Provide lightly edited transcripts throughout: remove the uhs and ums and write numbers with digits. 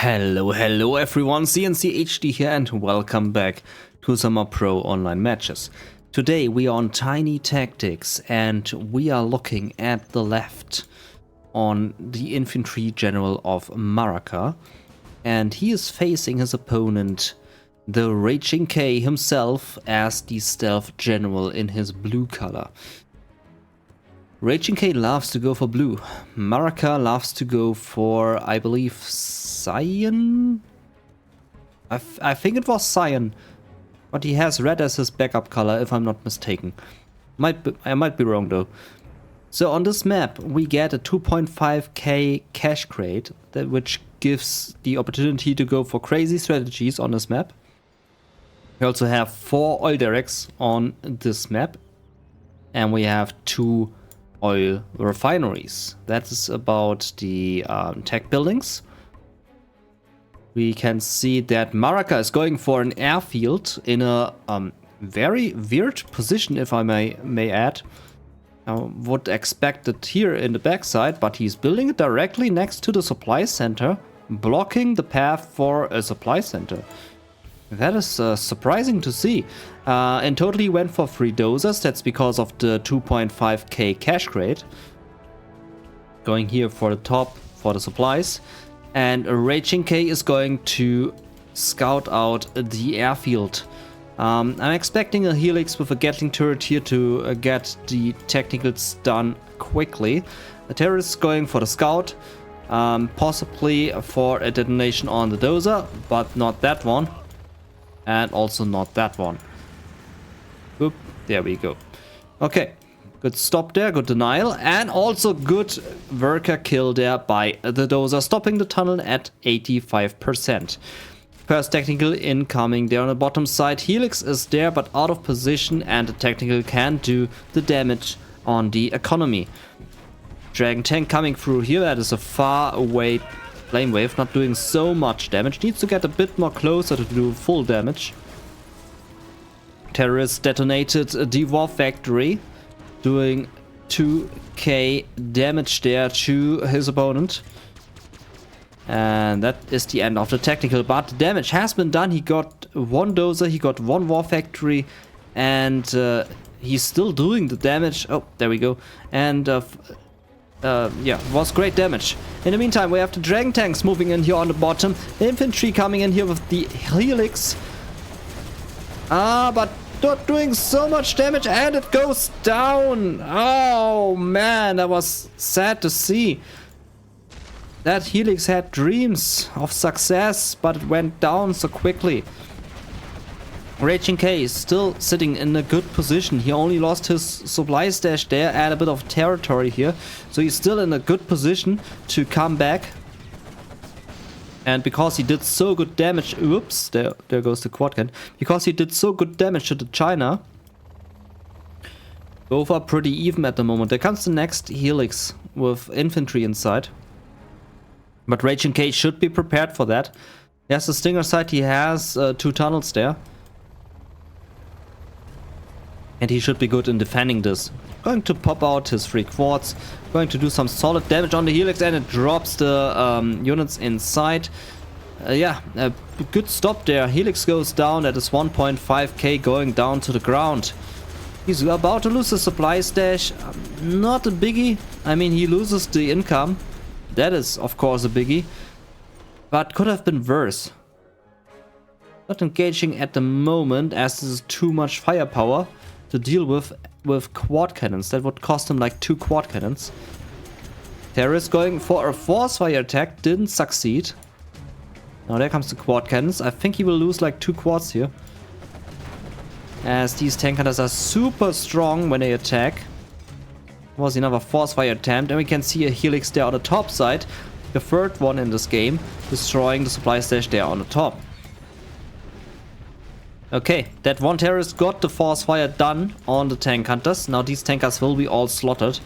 Hello everyone, cncHD here and welcome back to some more pro online matches. Today we are on Tiny Tactics and we are looking at the left on the infantry general of Maraka, and he is facing his opponent, the Raging K himself, as the stealth general in his blue color. Raging K loves to go for blue. Maraka loves to go for, I believe, cyan? I think it was cyan. But he has red as his backup color, if I'm not mistaken. I might be wrong though. So on this map, we get a 2.5k cash crate, which gives the opportunity to go for crazy strategies on this map. We also have 4 oil derricks on this map. And we have 2 oil refineries. That is about the tech buildings. We can see that Maraka is going for an airfield in a very weird position, if I may add. I would expect it here in the backside, but he's building it directly next to the supply center, blocking the path for a supply center. That is surprising to see. In total he went for 3 dozers. That's because of the 2.5k cash crate. Going here for the top for the supplies. And Raging K is going to scout out the airfield. I'm expecting a Helix with a Gatling turret here to get the technicals done quickly. The terrorist is going for the scout. Possibly for a detonation on the dozer, but not that one. And also not that one. Oop, there we go. Okay, good stop there, good denial, and also good worker kill there by the dozer, stopping the tunnel at 85%. First technical incoming there on the bottom side. Helix is there but out of position, and the technical can do the damage on the economy. Dragon tank coming through here. That is a far away flame wave, not doing so much damage. Needs to get a bit more closer to do full damage. Terrorist detonated the war factory, doing 2k damage there to his opponent. And that is the end of the technical, but the damage has been done. He got 1 dozer, he got 1 war factory, and he's still doing the damage. Oh, there we go. And yeah, was great damage. In the meantime, we have the dragon tanks moving in here on the bottom. The infantry coming in here with the Helix. But not doing so much damage, and it goes down. Oh man, that was sad to see. That Helix had dreams of success, but it went down so quickly. Raging K is still sitting in a good position. He only lost his supply stash there and a bit of territory here. So he's still in a good position to come back. And because he did so good damage... Oops, there goes the quad cannon. Because he did so good damage to the China, both are pretty even at the moment. There comes the next Helix with infantry inside. But Raging K should be prepared for that. He has the Stinger side. He has 2 tunnels there. And he should be good in defending this. Going to pop out his 3 quads. Going to do some solid damage on the Helix, and it drops the units inside. Yeah, a good stop there. Helix goes down. That is 1.5k going down to the ground. He's about to lose the supply stash. Not a biggie. I mean, he loses the income. That is, of course, a biggie. But could have been worse. Not engaging at the moment, as this is too much firepower to deal with quad cannons. That would cost him like 2 quad cannons. Terrorist going for a force fire attack, didn't succeed. Now there comes the quad cannons. I think he will lose like 2 quads here, as these tank hunters are super strong when they attack. Was another force fire attempt, and we can see a Helix there on the top side, the 3rd one in this game, destroying the supply stash there on the top. Okay, that one terrorist got the force fire done on the tank hunters. Now these tankers will be all slaughtered.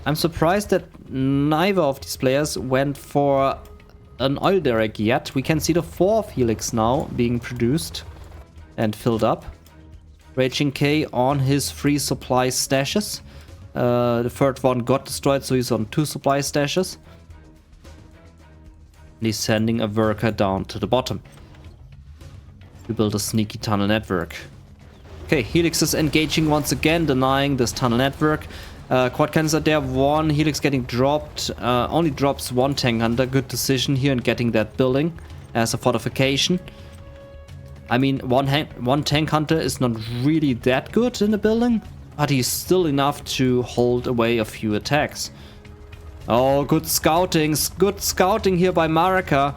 I'm surprised that neither of these players went for an oil derrick yet. We can see the 4th Helix now being produced and filled up. Raging K on his 3 supply stashes. The 3rd one got destroyed, so he's on 2 supply stashes. And he's sending a worker down to the bottom to build a sneaky tunnel network. Okay, Helix is engaging once again, denying this tunnel network. Quad cannons are there, one Helix getting dropped, only drops one tank hunter. Good decision here in getting that building as a fortification. I mean, one tank hunter is not really that good in the building, but he's still enough to hold away a few attacks. Oh, good scouting here by Maraka.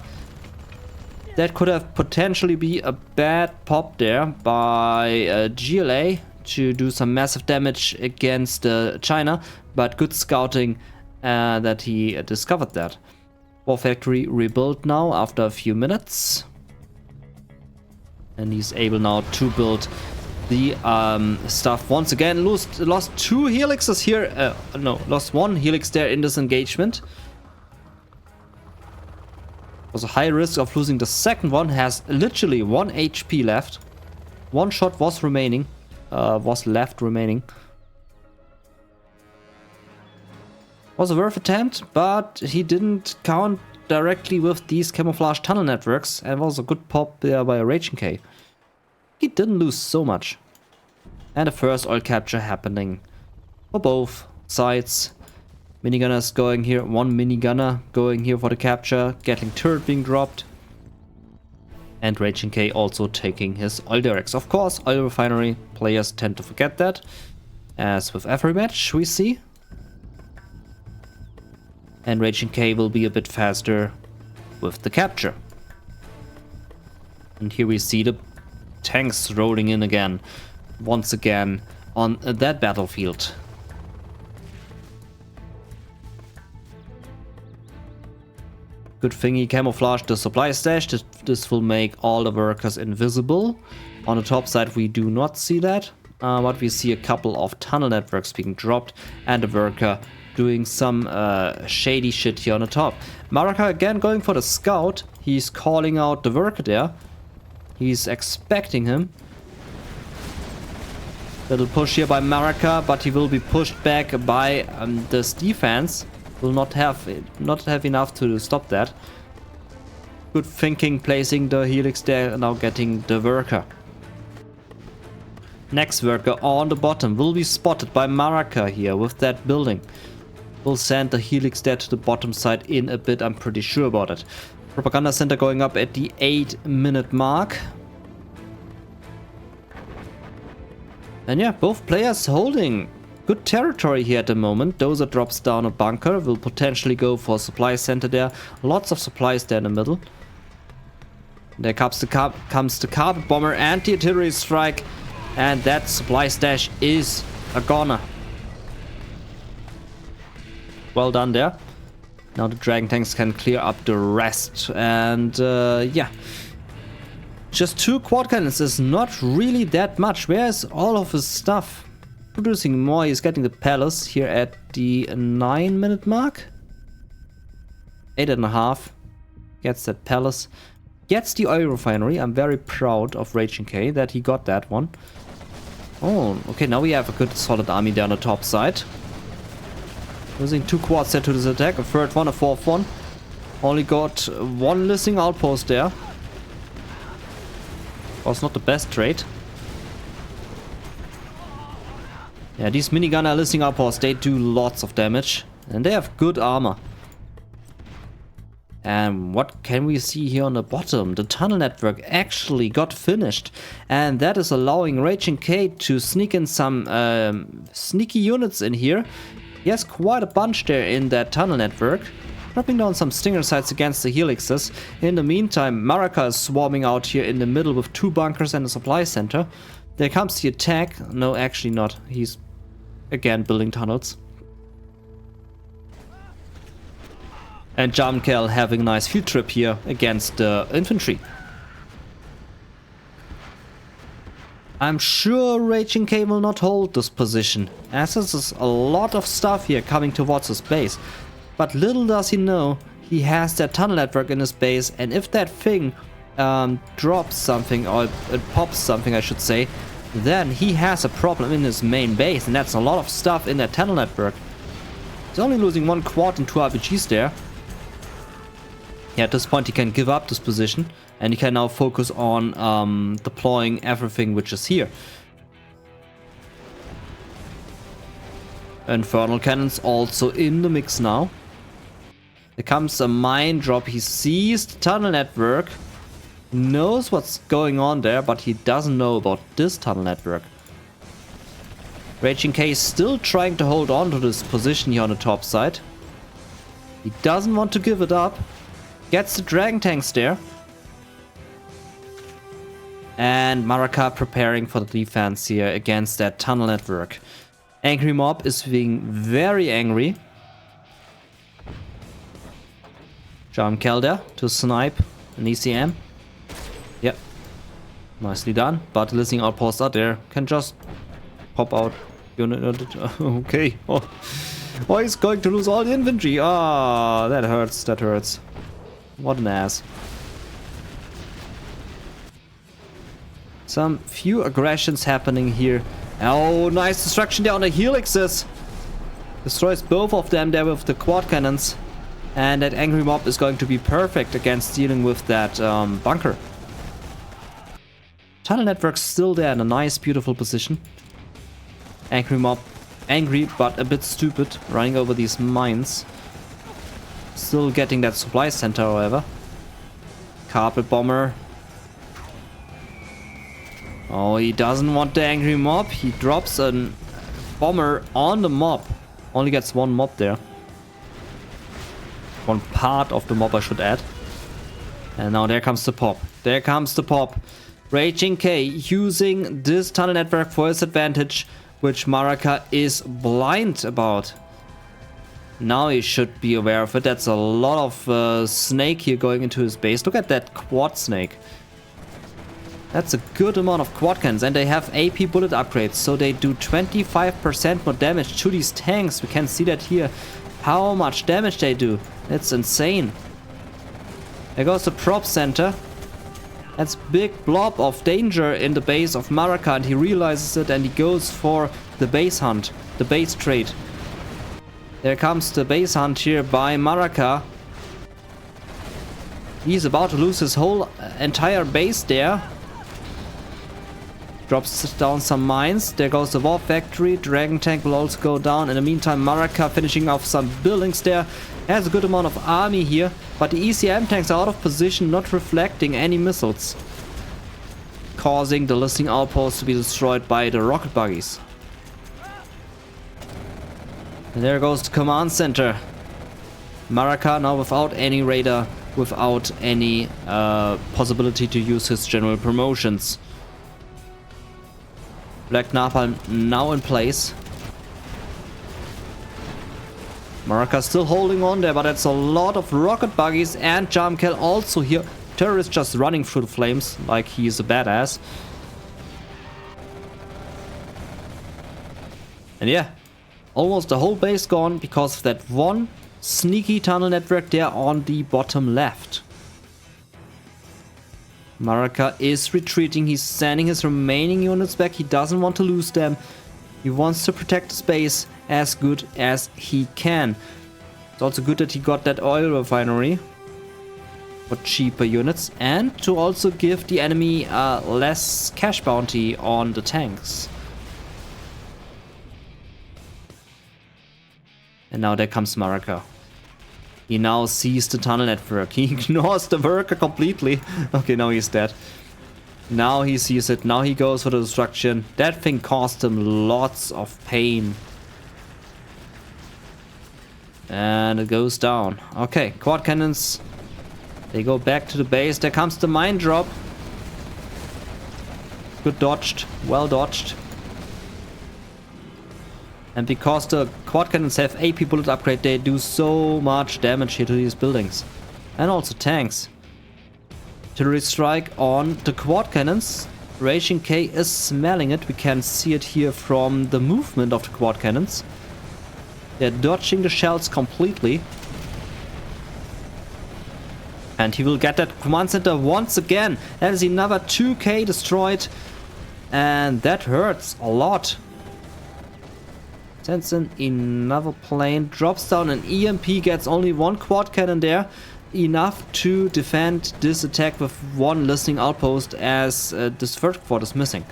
That could have potentially be a bad pop there by GLA to do some massive damage against China, but good scouting that he discovered that. War factory rebuilt now after a few minutes. And he's able now to build the stuff once again. Lost two helixes here. No, lost one helix there in this engagement. Was a high risk of losing the second one. Has literally 1 HP left. One shot was remaining. Was left remaining. Was a worth attempt, but he didn't count directly with these camouflage tunnel networks, and was a good pop there by a Raging K. He didn't lose so much. And the first oil capture happening for both sides. Minigunners going here, one minigunner going here for the capture, getting turret being dropped. And Raging K also taking his oil derricks. Of course, oil refinery players tend to forget that, as with every match we see. And Raging K will be a bit faster with the capture. And here we see the tanks rolling in again, once again on that battlefield. Good thing he camouflaged the supply stash. This will make all the workers invisible. On the top side we do not see that, but we see a couple of tunnel networks being dropped and a worker doing some shady shit here on the top. Maraka again going for the scout. He's calling out the worker there. He's expecting him. Little push here by Maraka, but he will be pushed back by this defense. Will not have enough to stop that. Good thinking, placing the helix there, now getting the worker. Next worker on the bottom will be spotted by Maraka here with that building. We'll send the helix there to the bottom side in a bit, I'm pretty sure about it. Propaganda center going up at the 8-minute mark. And yeah, both players holding good territory here at the moment. Dozer drops down a bunker, will potentially go for a supply center there. Lots of supplies there in the middle. There comes the carpet bomber and the artillery strike. And that supply stash is a goner. Well done there. Now the Dragon tanks can clear up the rest. And yeah. Just 2 quad cannons is not really that much. Where's all of his stuff? Producing more. He's getting the palace here at the 9-minute mark. 8.5. Gets that palace. Gets the oil refinery. I'm very proud of Raging K that he got that one. Oh, okay. Now we have a good solid army there on the top side. Losing 2 quads there to this attack. A third one, a fourth one. Only got 1 listening outpost there. Was not the best trade. Yeah, these minigunner listening outposts, they do lots of damage. And they have good armor. And what can we see here on the bottom? The tunnel network actually got finished. And that is allowing Raging K to sneak in some sneaky units in here. He has quite a bunch there in that tunnel network. Dropping down some stinger sites against the helixes. In the meantime, Maraka is swarming out here in the middle with 2 bunkers and a supply center. There comes the attack. No, actually not. He's again building tunnels. And Jamkel having a nice field trip here against the infantry. I'm sure Raging K will not hold this position, as there's a lot of stuff here coming towards his base. But little does he know, he has that tunnel network in his base, and if that thing drops something, or it pops something I should say, then he has a problem in his main base, and that's a lot of stuff in that tunnel network. He's only losing 1 quad and 2 RPGs there. Yeah, at this point he can give up this position and he can now focus on deploying everything which is here. Infernal cannons also in the mix now. There comes a mine drop. He sees the tunnel network. He knows what's going on there, but he doesn't know about this tunnel network. Raging K is still trying to hold on to this position here on the top side. He doesn't want to give it up. Gets the dragon tanks there. And Maraka preparing for the defense here against that tunnel network. Angry Mob is being very angry. Jam Kelder to snipe an ECM. Yep. Nicely done. But the listening outposts are there. Can just pop out. Okay. Oh, he's going to lose all the infantry. Ah, that hurts. That hurts. What an ass. Some few aggressions happening here. Oh, nice destruction there on the helixes. Destroys both of them there with the quad cannons. And that Angry Mob is going to be perfect against dealing with that bunker. Tunnel network's still there in a nice, beautiful position. Angry Mob, angry but a bit stupid, running over these mines. Still getting that supply center, however. Carpet bomber. Oh, he doesn't want the Angry Mob. He drops a bomber on the mob. Only gets one mob there. One part of the mob, I should add. And now there comes the pop. There comes the pop. Raging K using this tunnel network for his advantage, which Maraka is blind about. Now he should be aware of it. That's a lot of snake here going into his base. Look at that quad snake. That's a good amount of quad cannons, and they have AP bullet upgrades, so they do 25% more damage to these tanks. We can see that here, how much damage they do. It's insane. There goes the prop center. That's big blob of danger in the base of Maraka, and he realizes it and he goes for the base hunt, the base trade. There comes the base hunt here by Maraka. He's about to lose his whole entire base there. Drops down some mines. There goes the war factory. Dragon tank will also go down. In the meantime, Maraka finishing off some buildings there. Has a good amount of army here, but the ECM tanks are out of position, not reflecting any missiles, causing the listening outpost to be destroyed by the rocket buggies. And there goes the command center. Maraka now without any radar, without any possibility to use his general promotions. Black Napalm now in place. Maraka still holding on there, but that's a lot of rocket buggies, and Jamkel also here. Terrorist just running through the flames like he's a badass. And yeah, almost the whole base gone because of that one sneaky tunnel network there on the bottom left. Maraka is retreating. He's sending his remaining units back. He doesn't want to lose them. He wants to protect the space as good as he can. It's also good that he got that oil refinery for cheaper units, and to also give the enemy less cash bounty on the tanks. And now there comes Maraka. He now sees the tunnel network. He ignores the worker completely. Okay, now he's dead. Now he sees it. Now he goes for the destruction. That thing caused him lots of pain. And it goes down. Okay, quad cannons. They go back to the base. There comes the mine drop. Good dodged. Well dodged. And because the quad cannons have AP bullet upgrade, they do so much damage here to these buildings. And also tanks. Artillery strike on the quad cannons. Raging K is smelling it. We can see it here from the movement of the quad cannons. They're dodging the shells completely. And he will get that command center once again. That is another 2k destroyed. And that hurts a lot. Sends in another plane, drops down an EMP, gets only one quad cannon there. enough to defend this attack with one listening outpost, as this third quad is missing.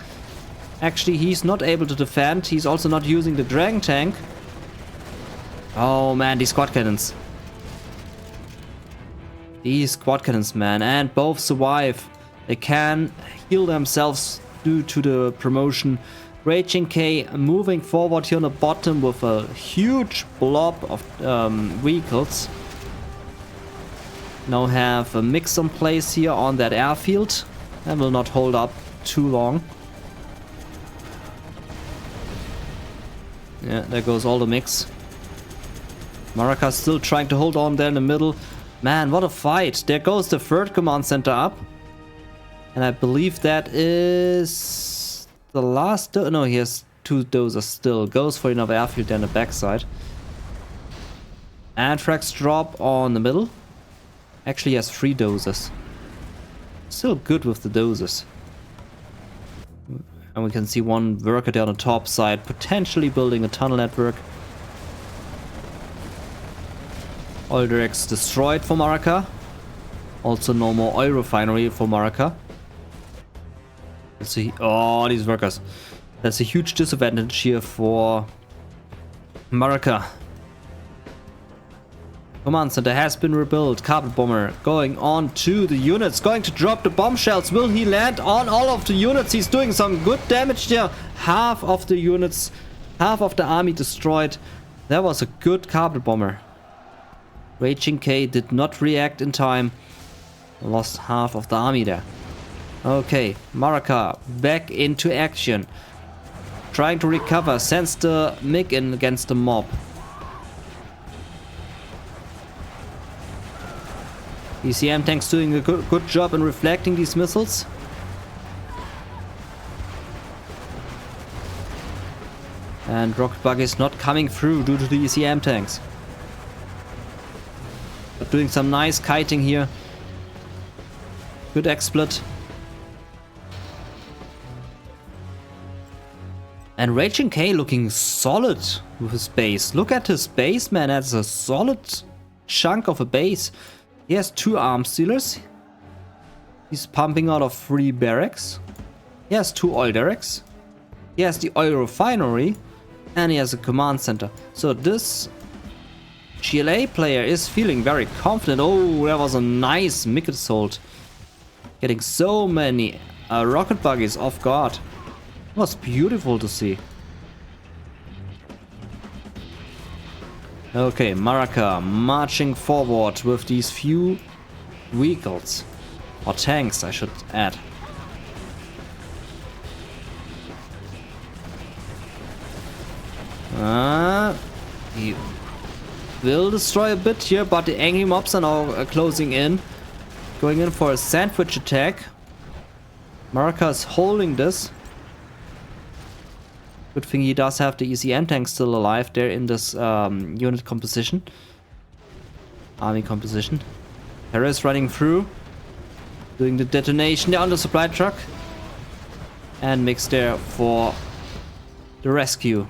Actually, he's not able to defend. He's also not using the dragon tank. Oh man, these quad cannons. These quad cannons, man. And both survive. They can heal themselves due to the promotion. Raging K moving forward here on the bottom with a huge blob of vehicles. Now have a mix in place here on that airfield. And will not hold up too long. Yeah, there goes all the mix. Maraka still trying to hold on there in the middle. Man, what a fight. There goes the third command center up. And I believe that is the last... No, he has 2 dozers still. Goes for another airfield down the backside. Anthrax drop on the middle. Actually, he has 3 dozers. Still good with the dozers. And we can see one worker down the top side, potentially building a tunnel network. Oil derricks destroyed for Maraka. Also no more oil refinery for Maraka. Let's see. Oh, these workers. That's a huge disadvantage here for Maraka. Command center has been rebuilt. Carpet bomber going on to the units. Going to drop the bombshells. Will he land on all of the units? He's doing some good damage there. Half of the units, half of the army destroyed. That was a good carpet bomber. Raging K did not react in time. Lost half of the army there. Okay, Maraka back into action. Trying to recover. Sends the MiG in against the mob. ECM tanks doing a good job in reflecting these missiles. And rocket buggies not coming through due to the ECM tanks. But doing some nice kiting here. Good exploit. And Raging K looking solid with his base. Look at his base, man. That's a solid chunk of a base. He has 2 arms dealers. He's pumping out of 3 barracks. He has 2 oil derricks. He has the oil refinery. And he has a command center. So this GLA player is feeling very confident. Oh, that was a nice MiG assault. Getting so many rocket buggies off guard. It was beautiful to see. Okay, Maraka marching forward with these few vehicles. Or tanks, I should add. He will destroy a bit here, but the angry mobs are now closing in. Going in for a sandwich attack. Maraka is holding this. Good thing he does have the ECM tank still alive there in this unit composition. Army composition. Harris running through. Doing the detonation there on the supply truck. And mix there for the rescue.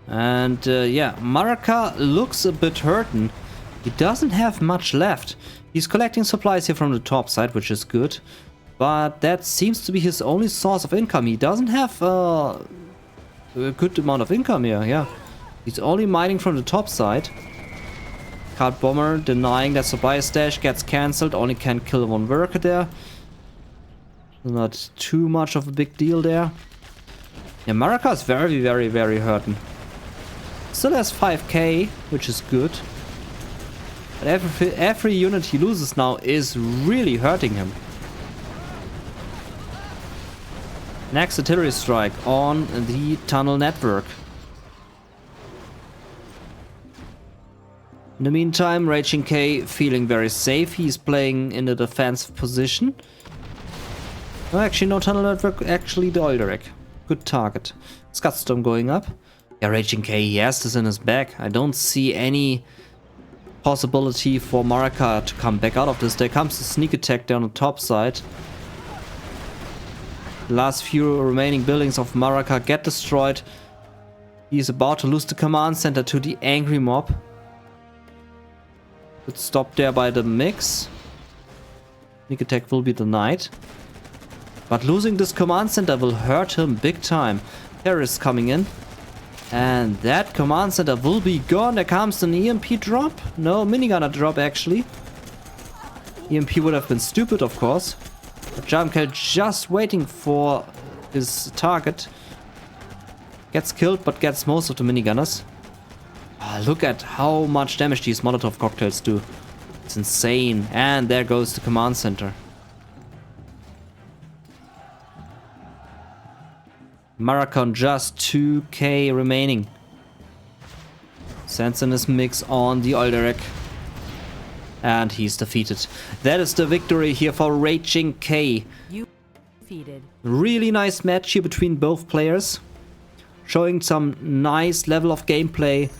And yeah, Maraka looks a bit hurting. He doesn't have much left. He's collecting supplies here from the top side, which is good. But that seems to be his only source of income. He doesn't have a good amount of income here, yeah. He's only mining from the top side. Card bomber denying that supply stash gets cancelled. Only can kill 1 worker there. Not too much of a big deal there. Yeah, Maraka is very hurting. Still has 5k, which is good. But every unit he loses now is really hurting him. Next artillery strike on the tunnel network. In the meantime, Raging K feeling very safe. He's playing in a defensive position. Oh, actually no tunnel network, actually the oil derrick. Good target. Scudstorm going up. Yeah, Raging K, he has this in his back. I don't see any possibility for Maraka to come back out of this. There comes the sneak attack down the top side. The last few remaining buildings of Maraka get destroyed. He's about to lose the command center to the angry mob. It's stopped there by the mix. Sneak attack will be denied. But losing this command center will hurt him big time. Terrorists coming in. And that command center will be gone. There comes an EMP drop. No, minigunner drop actually. EMP would have been stupid, of course. But Jamkel just waiting for his target. Gets killed, but gets most of the minigunners. Look at how much damage these Molotov cocktails do. It's insane. And there goes the command center. Maraka just 2k remaining. Sends in his mix on the Olderek. And he's defeated. That is the victory here for Raging K. You defeated. Really nice match here between both players. Showing some nice level of gameplay.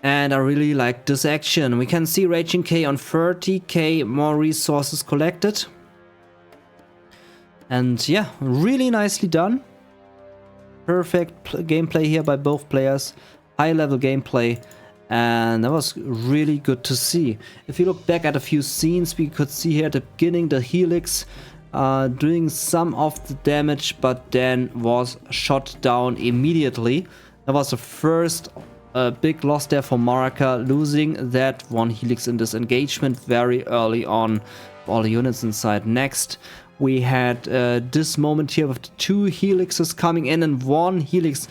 And I really like this action. We can see Raging K on 30k more resources collected. And yeah, really nicely done. Perfect gameplay here by both players. High level gameplay. And that was really good to see. If you look back at a few scenes, we could see here at the beginning the Helix doing some of the damage, but then was shot down immediately. That was the first big loss there for Maraka, losing that one Helix in this engagement very early on. All the units inside. Next, we had this moment here with the 2 Helixes coming in and 1 Helix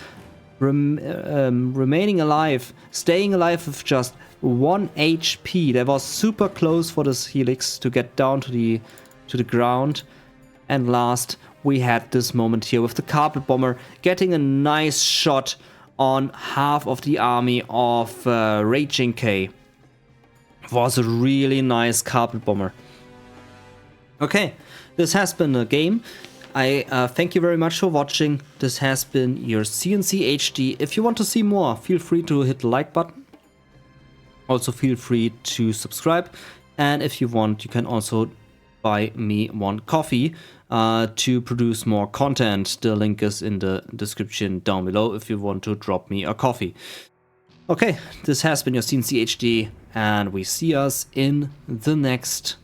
remaining alive, staying alive with just 1 HP. That was super close for this Helix to get down to the ground. And last, we had this moment here with the carpet bomber getting a nice shot on half of the army of Raging K. It was a really nice carpet bomber. Okay, this has been a game. I thank you very much for watching. This has been your cncHD. If you want to see more, feel free to hit the like button. Also feel free to subscribe. And if you want, you can also buy me one coffee to produce more content. The link is in the description down below if you want to drop me a coffee. Okay, this has been your cncHD, and we see us in the next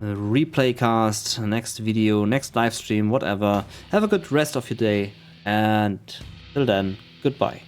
replay cast, next video, next live stream, whatever. Have a good rest of your day, and till then, goodbye.